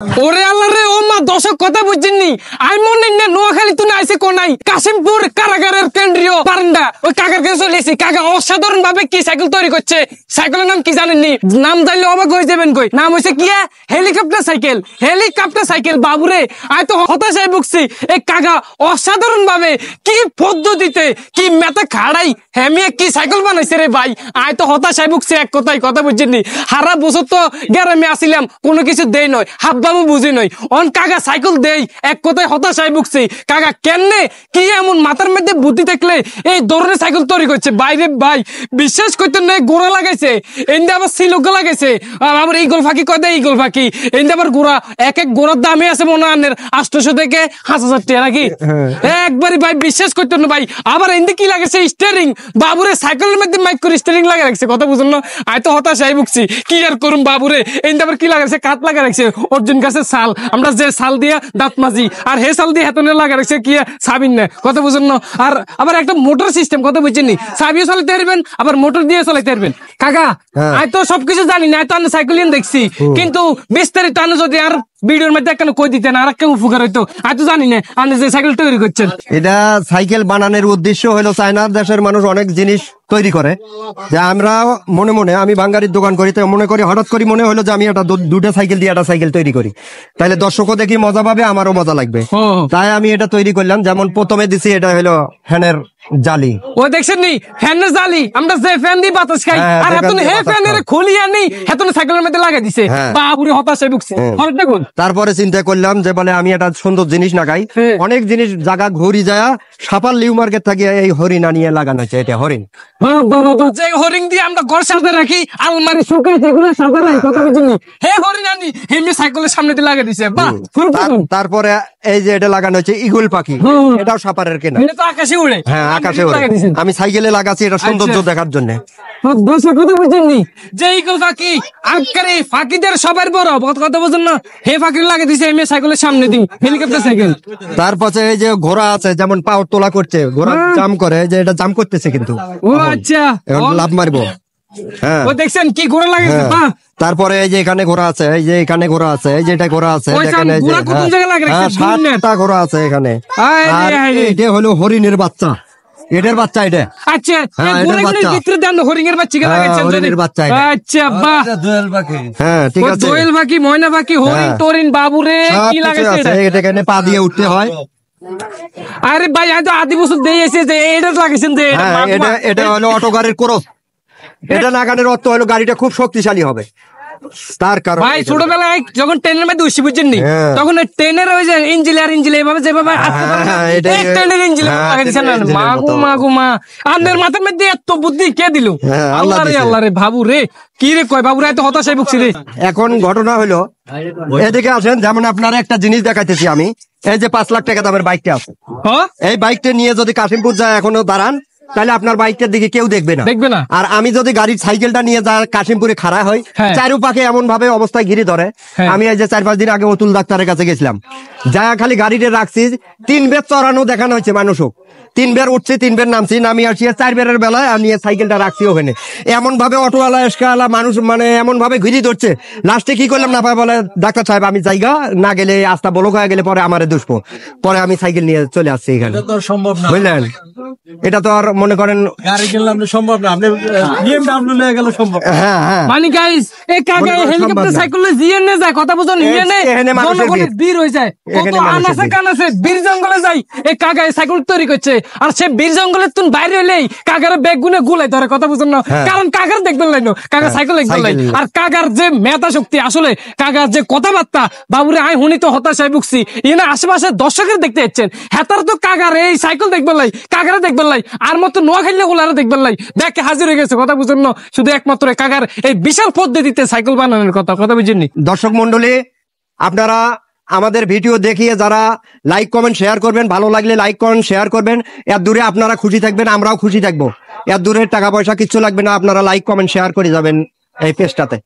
ওরে আল্লাহ রে, ও মা দর্শক কথা বুঝছেননি। আমি মনে না নোয়াখালী তুই আইসে কোনাই কাশিমপুর কারাগারের কেন্দ্রীয় বারান্দা ওই কাকার কাছে চলে এসেছি। কাকা অসাধারণ ভাবে কি সাইকেল তৈরি করছে। সাইকেলের নাম কি জানেননি? নাম জানলে অবাক হয়ে যাবেন। কই নাম হয়েছে কি? Helicopter cycle. হেলিকপ্টার সাইকেল বাবুরে, আমি তো হতাশায় ভুগছি। এই কাকা অসাধারণ ভাবে কি পদ্ধতিতে কি মেতে খাড়াই হেমিয়ে কি সাইকেল বানাইছে রে ভাই। আমি তো হতাশায় ভুগছি। এক কথাই কথা বুঝছেননি। সারা বছর তো গ্রামে আসিলাম, কোনো কিছু দেই নয়, হাবভাবও বুঝি নয়। অন কাকা সাইকেল দেই, এক কথায় হতাশায় ভুগছি। কাকা কেমনে কি এমন মাথার মধ্যে বুদ্ধি থাকলে এই ধরনের সাইকেল তৈরি করছে বাইরে ভাই বিশ্বাস করতে নয়। গোড়া লাগাইছে এনদে, আবার সিলক লাগাইছে, আবার ইগল ফাঁকি কয় দেয় ইগল ফাঁকি এনদে, আবার গোড়া এক এক গোড়ার দামে আছে মনে আনের 800 থেকে 1000 টাকা নাকি একবারই ভাই বিশ্বাস করতে না ভাই। আবার এনদে কি লাগাইছে স্টিয়ারিং বাবুরে, সাইকেলের মধ্যে মাইক করে স্টিয়ারিং লাগা রাখছে। কথা বুঝুন না, আমি তো হতাশায় ভুগছি। কি আর করুন বাবুরে। এনদে আবার কি লাগাইছে কাঠ লাগা রাখছে অর্জুন গাছের শাল, আমরা যে শাল দিয়া দাঁত মাজি, আর হে শাল দিয়ে হেতনে লাগা রাখছে কি সাবিন না। কথা বুঝুন না। আর আবার একটা মোটর সিস্টেম, কথা বুঝছেন, চাবিও চালাতে পারবেন আবার মোটর দিয়ে চালাতে পারবেন। কাকা আমি তো সবকিছু জানি না, তো আমি সাইকেল দেখছি, কিন্তু বিস্তারিত আমি যদি আর ভিডিওর মধ্যে কেন কই দিতেন আর কেউ উপকার হইতো। আমি তো জানি না আপনি যে সাইকেল তৈরি করছেন। এটা সাইকেল বানানোর উদ্দেশ্য হলো চায়নার দেশের মানুষ অনেক জিনিস তৈরি করে, যে আমরা মনে মনে, আমি বাঙ্গারির দোকান করি, তো মনে করি হঠাৎ করে মনে হলো যে আমি একটা দুটা সাইকেল দিয়ে একটা সাইকেল তৈরি করি, তাহলে দর্শকও দেখি মজা পাবে, আমারও মজা লাগবে, তাই আমি এটা তৈরি করলাম। যেমন প্রথমে দিছি এটা হলো ফ্যানের জালি। ও দেখছেন নি ফ্যানের জালি, আমরা যে ফ্যান দিয়ে বাতাস খাই, আর এখন হে ফ্যানের খুলিয়া নেই এখন সাইকেলের মধ্যে লাগাই দিছে। বাবুরে হতাশায় ভুগছে। তারপরে চিন্তা করলাম যে বলে আমি একটা সুন্দর জিনিস লাগাই, অনেক জিনিস জায়গা ঘুরি যায়, সাপার লিউ মার্কেট থেকে এই হরিণ আনিয়ে লাগানো হয়েছে। এটা হরিণ, যে হরিণ দিয়ে আমরা ঘর সাজা রাখি, আলমারি শুকাই সেগুলো সাজা রাখি। কথা বুঝুন, হে হরিণ আনি হেমনি সাইকেলের সামনে দিয়ে লাগাই দিছে। তারপরে এই যে এটা লাগানো হয়েছে ইগল পাখি, এটাও সাপারের কেনা, এটা তো আকাশে উড়ে। হ্যাঁ আকাশে উড়ে, আমি সাইকেলে লাগাচ্ছি এটা সৌন্দর্য দেখার জন্য। কথা বুঝেননি যে ইগল পাখি আকারে ফাঁকিদের সবার বড় কথা বুঝুন না, হে ফাঁকি লাগিয়ে দিছে এমনি সাইকেলের সামনে দিই হেলিকপ্টার সাইকেল। তারপরে এই যে ঘোড়া আছে, যেমন পাওয়ার তোলা করছে, ঘোড়া জাম করে, যে এটা জাম করতেছে কিন্তু ও আচ্ছা লাভ মারবো। হ্যাঁ ও দেখছেন কি ঘোড়া লাগাইছে। তারপরে এই যে এখানে ঘোড়া আছে, এই যে এখানে ঘোড়া আছে, এই যে এটা ঘোড়া আছে, এখানে 7টা ঘোড়া আছে এখানে। এটা হলো হরিণের বাচ্চা, এটার বাচ্চা এটা। আচ্ছা ভিতরে দেন হরিণের বাচ্চা লাগাইছেন। হরিণের বাচ্চা আচ্ছা বাহ, দোয়েল পাখি। হ্যাঁ ঠিক আছে, দোয়েল পাখি, ময়না পাখি, হরিণ টরিন বাবুরে কি লাগাইছে এটা। এটা এখানে পা দিয়ে উঠতে হয়। আরে ভাই আমি তো আদি বছর দিয়ে এসে যে এটা লাগাইছেন যে এটা হলো অটো গাড়ির ক্রস। এটা লাগানোর অর্থ হলো গাড়িটা খুব শক্তিশালী হবে। তার কারণ ভাই ছোটবেলায় যখন ট্রেনের মধ্যে উঠছি বুঝছেন নি, তখন তট্রেনের ওই যে ইঞ্জিনিয়ার এভাবে যেভাবে ট্রেনের ইঞ্জিনিয়ার মাগু মা আপনার মাথার মধ্যে এত বুদ্ধি কে দিল? আল্লাহ রে আল্লাহ রে বাবু রে, কি রে কয় বাবু রে এত হতাশায় ভুগছি রে। এখন ঘটনা হলো এদিকে আসেন, যেমন আপনার একটা জিনিস দেখাইতেছি আমি, এই যে 5 লাখ টাকা দামের বাইকটা আছে, এই বাইকটা নিয়ে যদি কাশিমপুর যায় এখনো দাঁড়ান, তাহলে আপনার বাইকটার দিকে কেউ দেখবে না। আর আমি যদি গাড়ির সাইকেলটা নিয়ে যা কাশিমপুরে খাড়া হয়, চারুপাশে এমন ভাবে অবস্থায় ঘিরে ধরে। আমি এই যে 4-5 দিন আগে অতুল ডাক্তারের কাছে গেছিলাম, যা খালি গাড়িতে রাখছি 3 বের চড়ানো দেখানো হয়েছে মানুষও, 3 বের উঠছে 3 বের নামছি, নামি আসি 4 বেরের বেলায় আমি সাইকেলটা রাখছি ওখানে। এমন ভাবে অটোওয়ালা এসকাওয়ালা মানুষ মানে এমন ভাবে ঘিরে ধরছে। লাস্টে কি করলাম না বলে, ডাক্তার সাহেব আমি জায়গা না গেলে আস্তা বলক হয়ে গেলে পরে আমারে দুষবো, পরে আমি সাইকেল নিয়ে চলে আসছি এখানে। বুঝলেন, এটা তো আর মনে করেন গাড়ি কিনলাম সম্ভব না, আপনি BMW নিয়ে গেলে সম্ভব। মানে গাইস এই কাকা হেলিকপ্টার সাইকেলে জিয়ে নিয়ে যায়, কথা বুঝুন, নিয়ে নেই জনগণের বীর হয়ে যায়, কত আনাসে কানাসে বীর জঙ্গলে যায় এই কাকা সাইকেল তৈরি করছে। আর সে বীর জঙ্গলের তুন বাইরে হলেই কাকার ব্যাগ গুনে গুলাই ধরে, কথা বুঝুন না, কারণ কাকার দেখবেন লাইনো, কাকা সাইকেল দেখবেন লাই। আর কাকার যে মেধা শক্তি, আসলে কাকার যে কথাবার্তা বাবুরে আই হুনি তো হতাশায় ভুগছি। এনে আশেপাশে দর্শকের দেখতে যাচ্ছেন, হেতার তো কাকার এই সাইকেল দেখবেন লাই, কাকারে দেখবেন লাই, আর মতো নোয়া খেললে ওলারে দেখবেন লাই, দেখে হাজির হয়ে গেছে। কথা বুঝুন না, শুধু একমাত্র কাকার এই বিশাল পদ্ধতিতে সাইকেল বানানোর কথা বুঝেননি। দর্শক মন্ডলী, আপনারা আমাদের ভিডিও দেখিয়ে যারা লাইক কমেন্ট শেয়ার করবেন, ভালো লাগলে লাইক কমেন্ট শেয়ার করবেন, এর দূরে আপনারা খুশি থাকবেন, আমরাও খুশি থাকবো। এর দূরে টাকা পয়সা কিচ্ছু লাগবে না, আপনারা লাইক কমেন্ট শেয়ার করে যাবেন এই পেজটাতে।